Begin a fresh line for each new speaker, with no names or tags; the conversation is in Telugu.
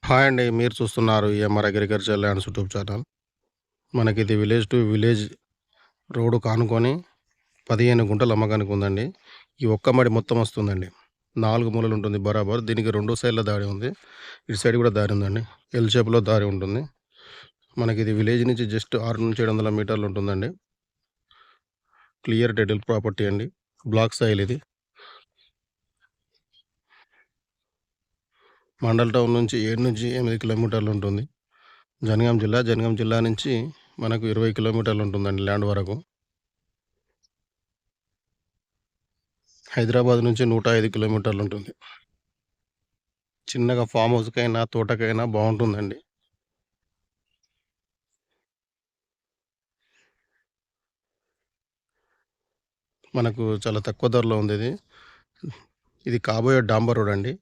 హాయ్ అండి. మీరు చూస్తున్నారు EMR agriculture lands YouTube channel. మనకిది విలేజ్ టు విలేజ్ రోడ్డుకి ఆనుకొని 15 గుంటలు అమ్మకానికి ఉందండి. ఈ ఒక్క మడి మొత్తం వస్తుందండి. 4 మూలలు ఉంటుంది బరాబర్. దీనికి 2 సైడ్‌ల దారి ఉంది. ఇటు సైడ్ కూడా దారి ఉందండి. ఎల్ షేప్‌లో దారి ఉంటుంది. మనకిది విలేజ్ నుంచి జస్ట్ 6-700 మీటర్లు ఉంటుందండి. క్లియర్ టైటిల్ ప్రాపర్టీ అండి. బ్లాక్ సాయిల్ ఇది. మండల్ టౌన్ నుంచి 7-8 కిలోమీటర్లు ఉంటుంది. జనగాం జిల్లా నుంచి మనకు 20 కిలోమీటర్లు ఉంటుందండి ల్యాండ్ వరకు. హైదరాబాద్ నుంచి 105 కిలోమీటర్లు ఉంటుంది. చిన్నగా ఫామ్ హౌస్‌కైనా, తోటకైనా బావుంటుందండి. మనకు చాలా తక్కువ ధరలో ఉంది ఇది. ఇది కాబోయే డాంబర్ రోడ్ అండి.